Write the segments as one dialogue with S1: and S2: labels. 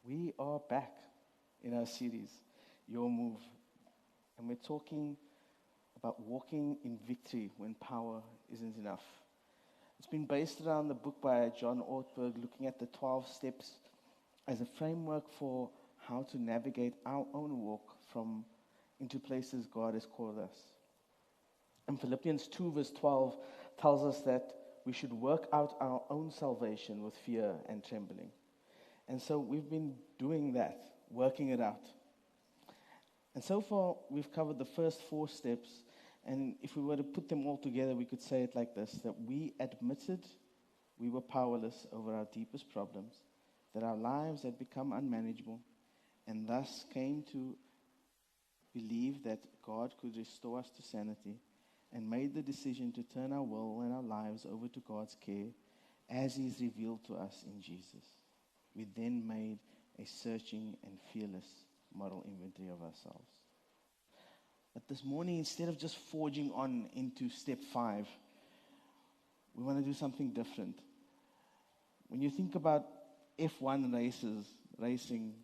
S1: We are back in our series, Your Move. And we're talking about walking in victory when power isn't enough. It's been based around the book by John Ortberg, looking at the 12 steps as a framework for how to navigate our own walk into places God has called us. And Philippians 2 verse 12 tells us that we should work out our own salvation with fear and trembling. And so we've been doing that, working it out. And so far, we've covered the first 4 steps. And if we were to put them all together, we could say it like this, that we admitted we were powerless over our deepest problems, that our lives had become unmanageable, and thus came to believe that God could restore us to sanity, and made the decision to turn our will and our lives over to God's care as He is revealed to us in Jesus. We then made a searching and fearless moral inventory of ourselves. But this morning, instead of just forging on into step 5, we want to do something different. When you think about F1 racing,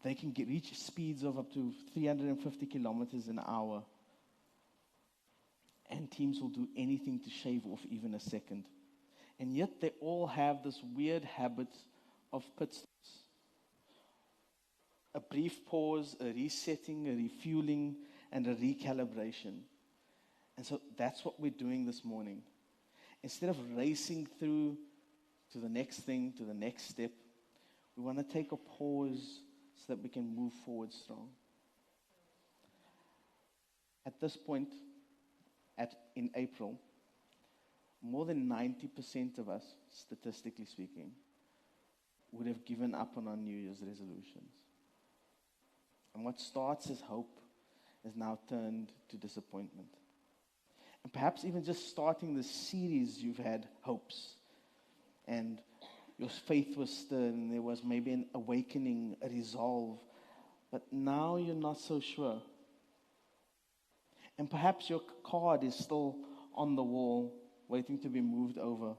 S1: they can reach speeds of up to 350 kilometers an hour. And teams will do anything to shave off even a second. And yet they all have this weird habit of pit stops. A brief pause, a resetting, a refueling, and a recalibration. And so that's what we're doing this morning. Instead of racing through to the next thing, to the next step, we want to take a pause so that we can move forward strong. At this point, in April, more than 90% of us, statistically speaking, would have given up on our New Year's resolutions. And what starts as hope is now turned to disappointment. And perhaps even just starting this series, you've had hopes. And your faith was stirred, and there was maybe an awakening, a resolve. But now you're not so sure. And perhaps your card is still on the wall, waiting to be moved over.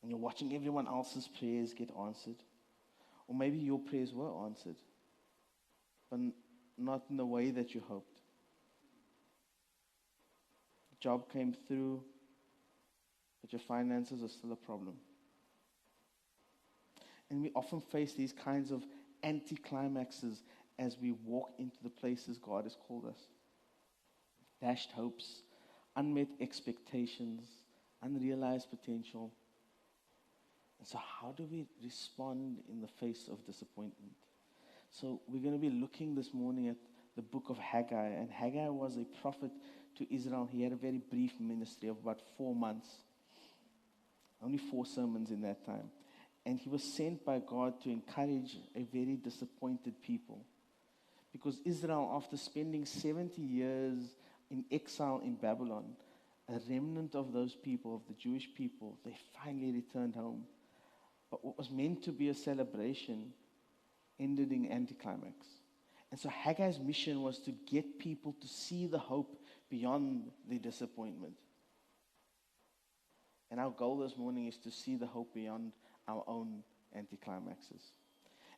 S1: And you're watching everyone else's prayers get answered. Or maybe your prayers were answered, but not in the way that you hoped. The job came through, but your finances are still a problem. And we often face these kinds of anticlimaxes as we walk into the places God has called us. Dashed hopes, unmet expectations, unrealized potential. And so how do we respond in the face of disappointment? So we're going to be looking this morning at the book of Haggai. And Haggai was a prophet to Israel. He had a very brief ministry of about 4 months. Only 4 sermons in that time. And he was sent by God to encourage a very disappointed people. Because Israel, after spending 70 years in exile in Babylon, a remnant of those people, of the Jewish people, they finally returned home. But what was meant to be a celebration ended in anticlimax. And so Haggai's mission was to get people to see the hope beyond the disappointment. And our goal this morning is to see the hope beyond our own anticlimaxes.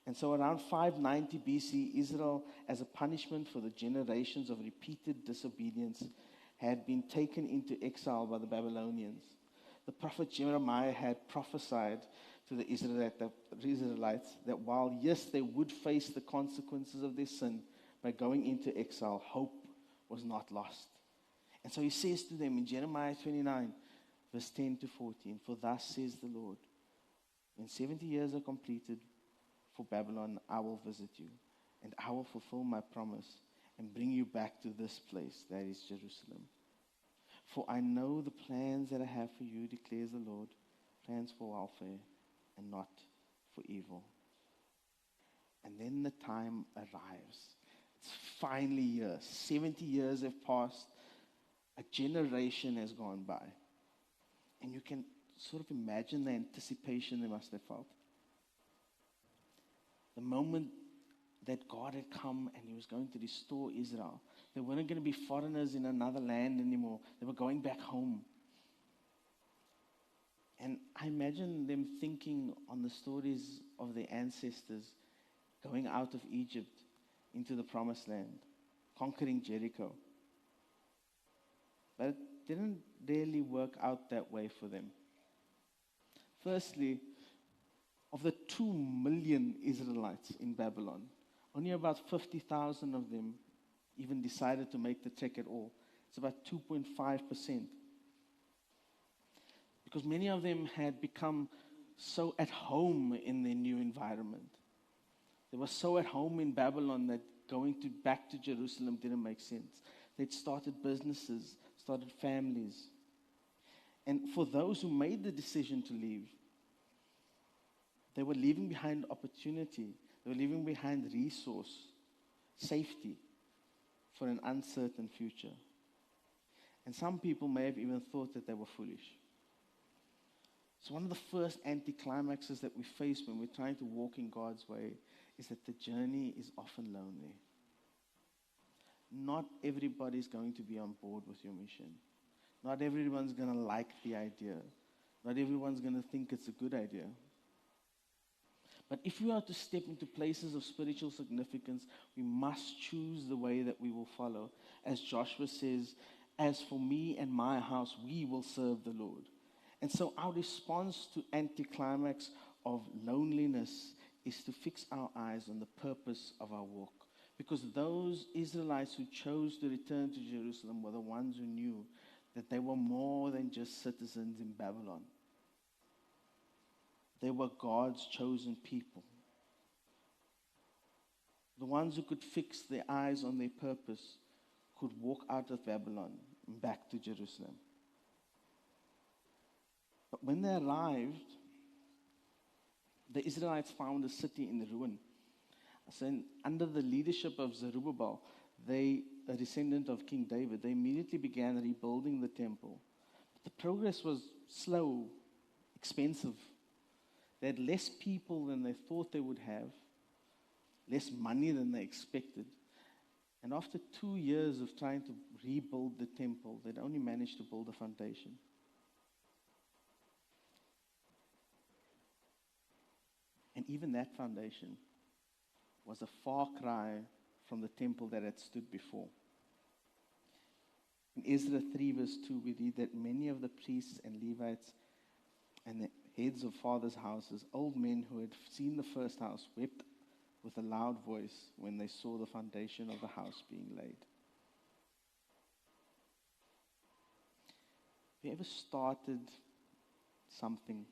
S1: And so around 590 BC, Israel, as a punishment for the generations of repeated disobedience, had been taken into exile by the Babylonians. The prophet Jeremiah had prophesied to the Israelites that while, yes, they would face the consequences of their sin by going into exile, hope was not lost. And so he says to them in Jeremiah 29, verse 10 to 14, "For thus says the Lord, when 70 years are completed for Babylon, I will visit you, and I will fulfill my promise and bring you back to this place, that is Jerusalem. For I know the plans that I have for you, declares the Lord, plans for welfare and not for evil." And then the time arrives. It's finally here. 70 years have passed. A generation has gone by. And you can sort of imagine the anticipation they must have felt. The moment that God had come and He was going to restore Israel. They weren't going to be foreigners in another land anymore. They were going back home. And I imagine them thinking on the stories of their ancestors going out of Egypt into the promised land, conquering Jericho. But it didn't really work out that way for them. Firstly, of the 2 million Israelites in Babylon, only about 50,000 of them even decided to make the trek at all. It's about 2.5%. Because many of them had become so at home in their new environment. They were so at home in Babylon that back to Jerusalem didn't make sense. They'd started businesses, started families. And for those who made the decision to leave, they were leaving behind opportunity. They were leaving behind resource, safety for an uncertain future. And some people may have even thought that they were foolish. So one of the first anticlimaxes that we face when we're trying to walk in God's way is that the journey is often lonely. Not everybody's going to be on board with your mission. Not everyone's going to like the idea. Not everyone's going to think it's a good idea. But if we are to step into places of spiritual significance, we must choose the way that we will follow. As Joshua says, as for me and my house, we will serve the Lord. And so our response to anticlimax of loneliness is to fix our eyes on the purpose of our walk. Because those Israelites who chose to return to Jerusalem were the ones who knew that they were more than just citizens in Babylon. They were God's chosen people. The ones who could fix their eyes on their purpose could walk out of Babylon and back to Jerusalem. But when they arrived, the Israelites found a city in ruin. So under the leadership of Zerubbabel, a descendant of King David, they immediately began rebuilding the temple. But the progress was slow, expensive. They had less people than they thought they would have, less money than they expected. And after 2 years of trying to rebuild the temple, they'd only managed to build a foundation. And even that foundation was a far cry from the temple that had stood before. In Ezra 3 verse 2, we read that many of the priests and Levites and the heads of fathers' houses, old men who had seen the first house, wept with a loud voice when they saw the foundation of the house being laid. Have you ever started something,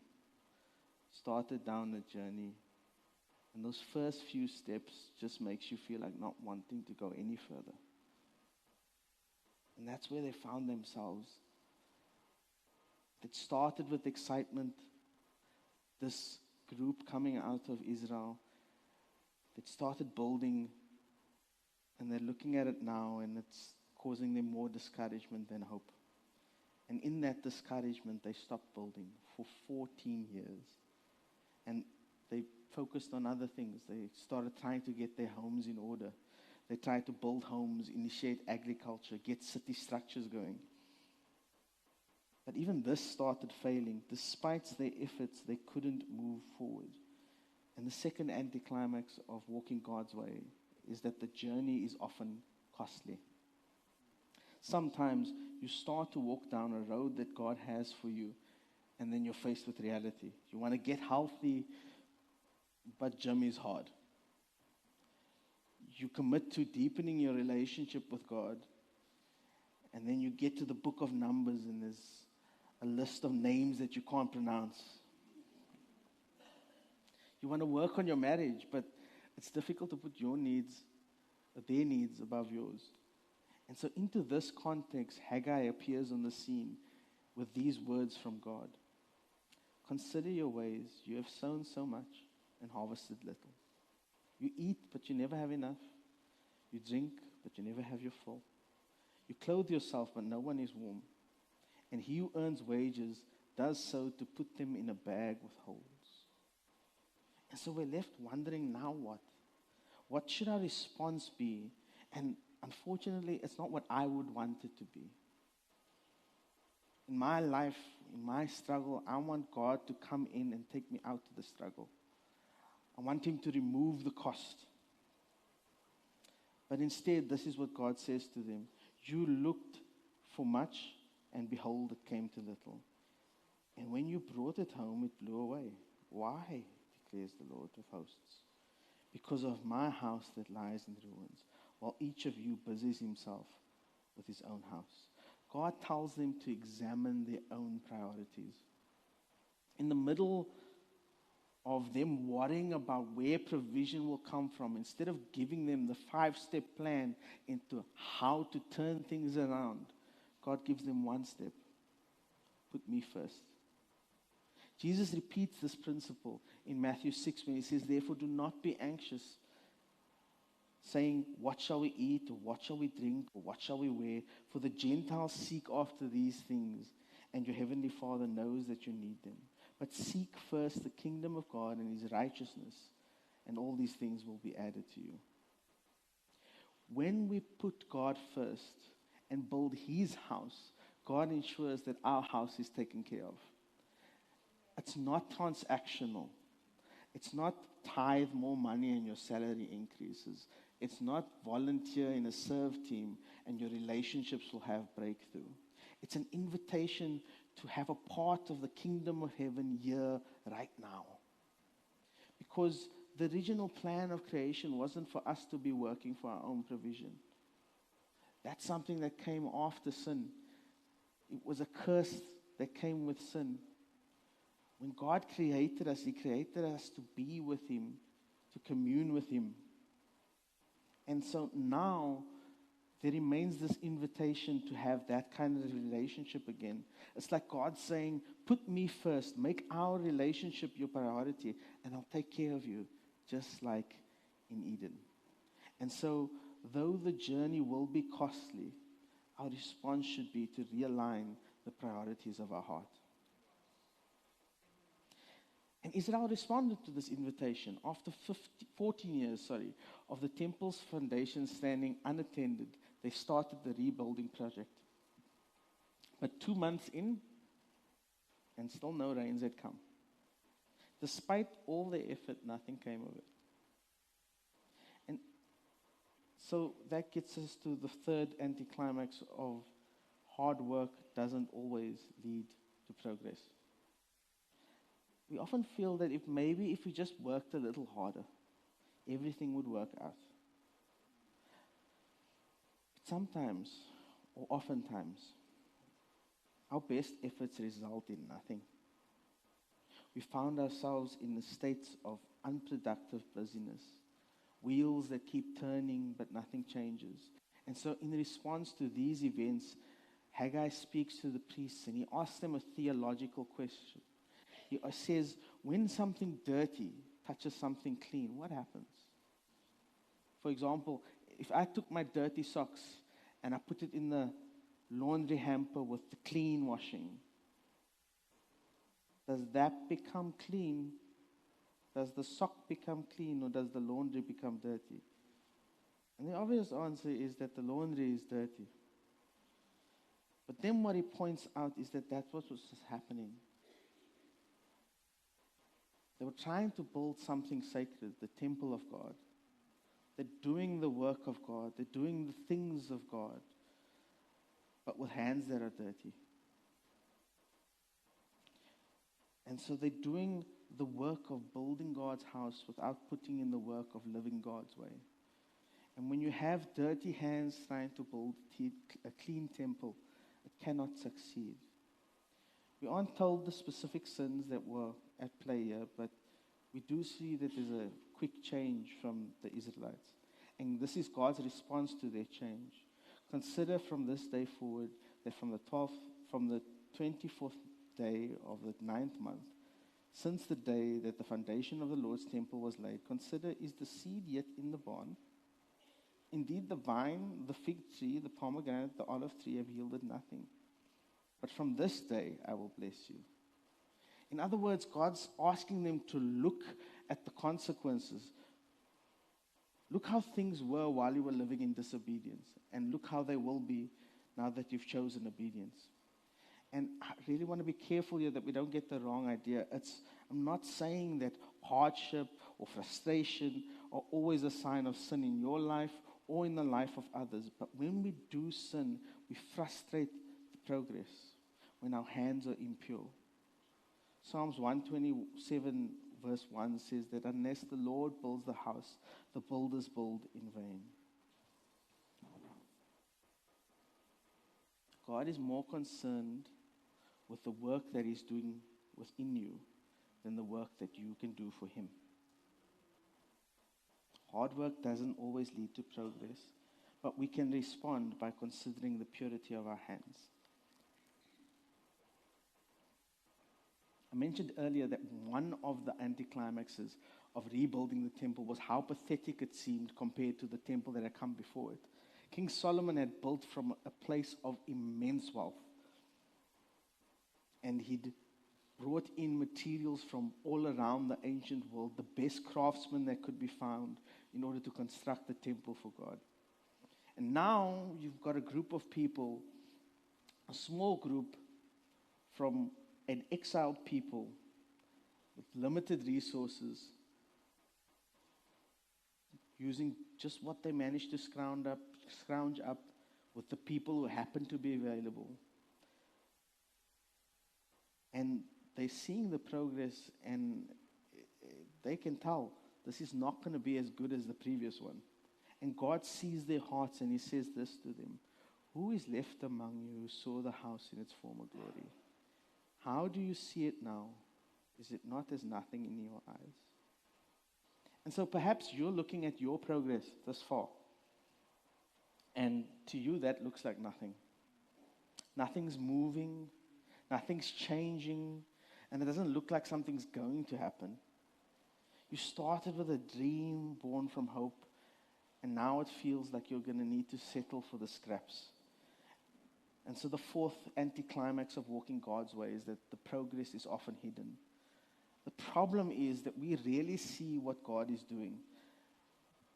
S1: started down a journey, and those first few steps just makes you feel like not wanting to go any further? And that's where they found themselves. It started with excitement. This group coming out of Israel, it started building, and they're looking at it now, and it's causing them more discouragement than hope. And in that discouragement, they stopped building for 14 years. And they focused on other things. They started trying to get their homes in order. They tried to build homes, initiate agriculture, get city structures going. But even this started failing. Despite their efforts, they couldn't move forward. And the second anticlimax of walking God's way is that the journey is often costly. Sometimes you start to walk down a road that God has for you, and then you're faced with reality. You want to get healthy, but gym is hard. You commit to deepening your relationship with God, and then you get to the book of Numbers, and there's a list of names that you can't pronounce. You want to work on your marriage, but it's difficult to put their needs above yours. And so into this context, Haggai appears on the scene with these words from God. Consider your ways. You have sown so much and harvested little. You eat, but you never have enough. You drink, but you never have your fill. You clothe yourself, but no one is warm. And he who earns wages does so to put them in a bag with holes. And so we're left wondering, now what? What should our response be? And unfortunately, it's not what I would want it to be. In my life, in my struggle, I want God to come in and take me out of the struggle. I want Him to remove the cost. But instead, this is what God says to them. You looked for much, and behold, it came to little. And when you brought it home, it blew away. Why, declares the Lord of hosts? Because of my house that lies in ruins, while each of you busies himself with his own house. God tells them to examine their own priorities. In the middle of them worrying about where provision will come from, instead of giving them the 5-step plan into how to turn things around, God gives them one step. Put me first. Jesus repeats this principle in Matthew 6 when He says, therefore do not be anxious, saying, what shall we eat, or what shall we drink, or what shall we wear? For the Gentiles seek after these things, and your heavenly Father knows that you need them. But seek first the kingdom of God and His righteousness, and all these things will be added to you. When we put God first and build His house, God ensures that our house is taken care of. It's not transactional. It's not tithe more money and your salary increases. It's not volunteer in a serve team and your relationships will have breakthrough. It's an invitation to have a part of the kingdom of heaven here, right now. Because the original plan of creation wasn't for us to be working for our own provision. That's something that came after sin. It was a curse that came with sin. When God created us, He created us to be with Him, to commune with Him. And so now, there remains this invitation to have that kind of relationship again. It's like God saying, put me first, make our relationship your priority, and I'll take care of you, just like in Eden. And so, though the journey will be costly, our response should be to realign the priorities of our heart. And Israel responded to this invitation. After 14 years of the temple's foundation standing unattended, they started the rebuilding project. But 2 months in, and still no rains had come. Despite all their effort, nothing came of it. And so that gets us to the third anticlimax of hard work doesn't always lead to progress. We often feel that if we just worked a little harder, everything would work out. But sometimes, or oftentimes, our best efforts result in nothing. We found ourselves in a state of unproductive busyness, wheels that keep turning but nothing changes. And so in response to these events, Haggai speaks to the priests and he asks them a theological question. He says, when something dirty touches something clean, what happens? For example, if I took my dirty socks and I put it in the laundry hamper with the clean washing, does that become clean? Does the sock become clean, or does the laundry become dirty? And the obvious answer is that the laundry is dirty. But then what he points out is that that's what was happening. They were trying to build something sacred, the temple of God. They're doing the work of God. They're doing the things of God, but with hands that are dirty. And so they're doing the work of building God's house without putting in the work of living God's way. And when you have dirty hands trying to build a clean temple, it cannot succeed. We aren't told the specific sins that were at play here, but we do see that there's a quick change from the Israelites. And this is God's response to their change. Consider from this day forward that from the 24th day of the 9th month, since the day that the foundation of the Lord's temple was laid, consider, is the seed yet in the barn? Indeed, the vine, the fig tree, the pomegranate, the olive tree have yielded nothing. But from this day I will bless you. In other words, God's asking them to look at the consequences. Look how things were while you were living in disobedience, and look how they will be now that you've chosen obedience. And I really want to be careful here that we don't get the wrong idea. I'm not saying that hardship or frustration are always a sign of sin in your life or in the life of others. But when we do sin, we frustrate the progress when our hands are impure. Psalms 127 verse 1 says that unless the Lord builds the house, the builders build in vain. God is more concerned with the work that He's doing within you than the work that you can do for Him. Hard work doesn't always lead to progress, but we can respond by considering the purity of our hands. I mentioned earlier that one of the anticlimaxes of rebuilding the temple was how pathetic it seemed compared to the temple that had come before it. King Solomon had built from a place of immense wealth. And he'd brought in materials from all around the ancient world, the best craftsmen that could be found in order to construct the temple for God. And now you've got a group of people, a small group from an exiled people with limited resources, using just what they managed to scrounge up with the people who happened to be available. And they're seeing the progress, and they can tell this is not going to be as good as the previous one. And God sees their hearts, and He says this to them: who is left among you who saw the house in its former glory? How do you see it now? Is it not as nothing in your eyes? And so perhaps you're looking at your progress thus far, and to you that looks like nothing. Nothing's moving, nothing's changing, and it doesn't look like something's going to happen. You started with a dream born from hope, and now it feels like you're going to need to settle for the scraps. And so the fourth anticlimax of walking God's way is that the progress is often hidden. The problem is that we rarely see what God is doing.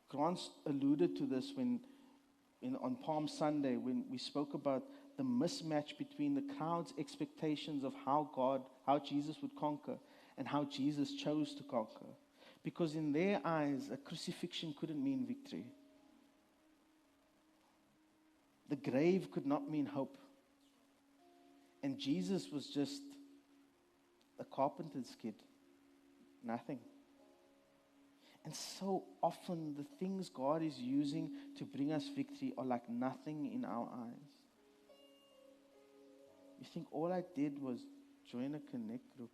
S1: Grant alluded to this on Palm Sunday when we spoke about the mismatch between the crowd's expectations of how Jesus would conquer and how Jesus chose to conquer. Because in their eyes, a crucifixion couldn't mean victory. The grave could not mean hope. And Jesus was just a carpenter's kid. Nothing. And so often the things God is using to bring us victory are like nothing in our eyes. You think all I did was join a connect group.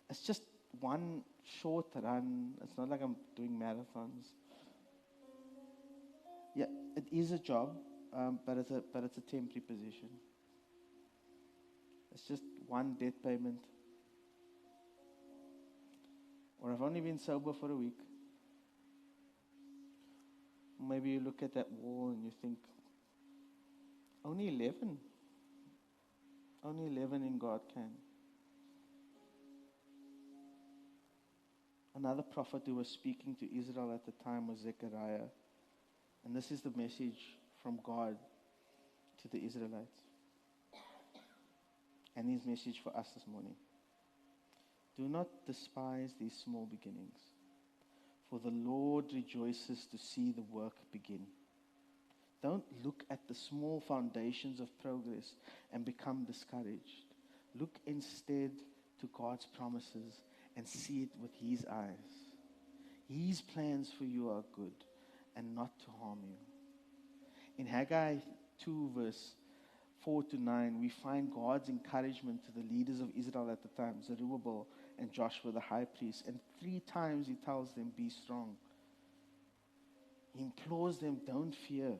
S1: It's just one short run. It's not like I'm doing marathons. Yeah, it is a job, but it's a temporary position. It's just one debt payment. Or I've only been sober for a week. Maybe you look at that wall and you think, only 11. Only 11 in God can. Another prophet who was speaking to Israel at the time was Zechariah. And this is the message from God to the Israelites. And His message for us this morning. Do not despise these small beginnings, for the Lord rejoices to see the work begin. Don't look at the small foundations of progress and become discouraged. Look instead to God's promises and see it with His eyes. His plans for you are good and not to harm you. In Haggai 2 verse 4 to 9, we find God's encouragement to the leaders of Israel at the time, Zerubbabel and Joshua the high priest. And 3 times He tells them, be strong. He implores them, don't fear.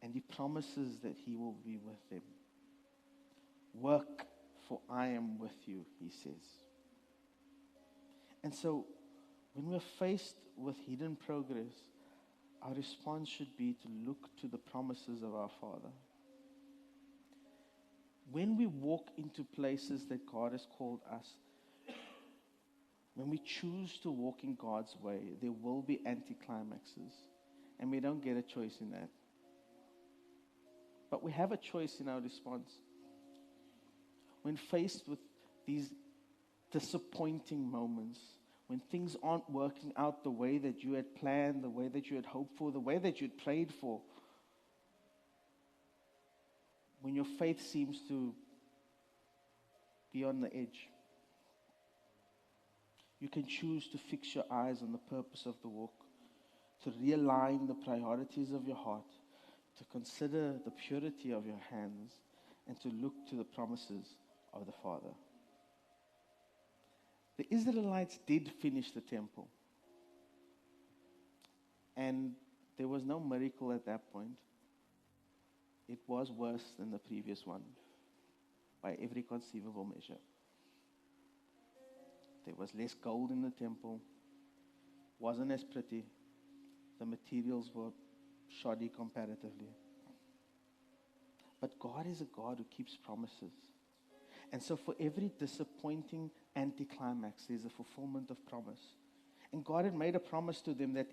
S1: And He promises that He will be with them. Work, for I am with you, He says. And so, when we're faced with hidden progress, our response should be to look to the promises of our Father. When we walk into places that God has called us, when we choose to walk in God's way, there will be anticlimaxes. And we don't get a choice in that. But we have a choice in our response. When faced with these disappointing moments, when things aren't working out the way that you had planned, the way that you had hoped for, the way that you'd prayed for, when your faith seems to be on the edge, you can choose to fix your eyes on the purpose of the walk, to realign the priorities of your heart, to consider the purity of your hands, and to look to the promises of the Father. The Israelites did finish the temple. And there was no miracle at that point. It was worse than the previous one by every conceivable measure. There was less gold in the temple, wasn't as pretty. The materials were shoddy comparatively. But God is a God who keeps promises. And so for every disappointing anticlimax, there's a fulfillment of promise. And God had made a promise to them that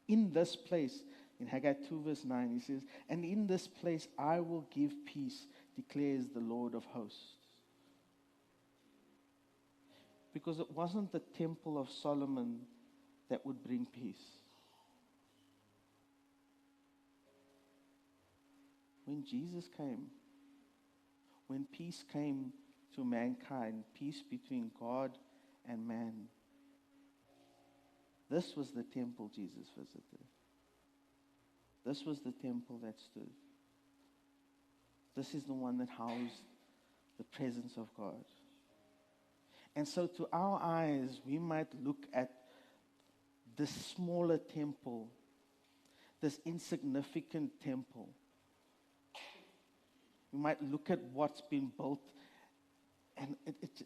S1: in this place, in Haggai 2 verse 9, he says, "And in this place I will give peace, declares the Lord of hosts." Because it wasn't the temple of Solomon that would bring peace. When Jesus came, when peace came to mankind, peace between God and man, this was the temple Jesus visited. This was the temple that stood. This is the one that housed the presence of God. And so to our eyes, we might look at this smaller temple, this insignificant temple. We might look at what's been built, and it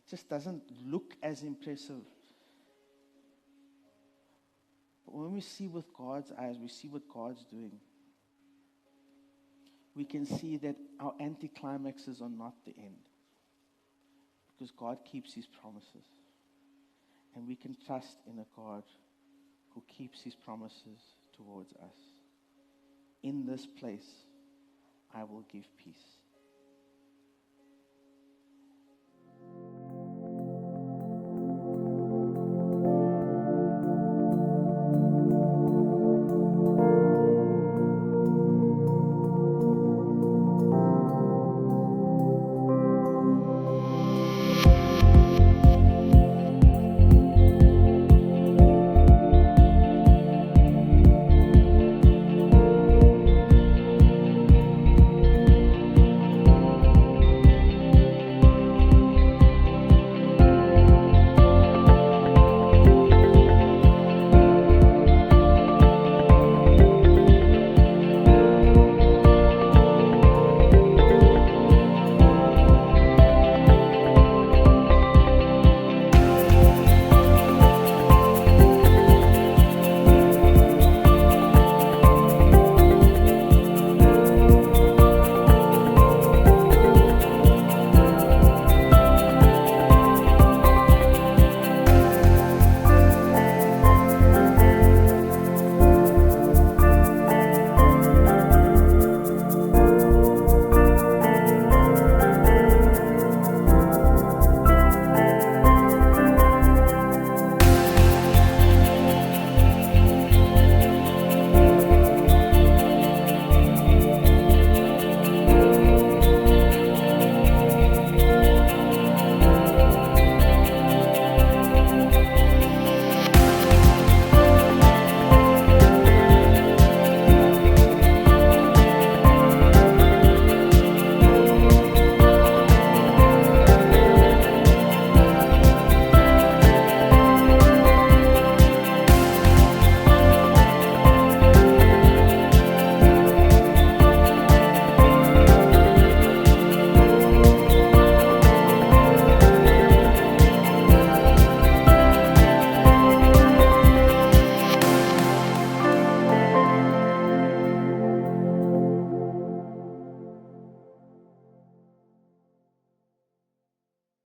S1: just doesn't look as impressive. But when we see with God's eyes, we see what God's doing. We can see that our anticlimaxes are not the end. Because God keeps his promises. And we can trust in a God who keeps his promises towards us. In this place, I will give peace.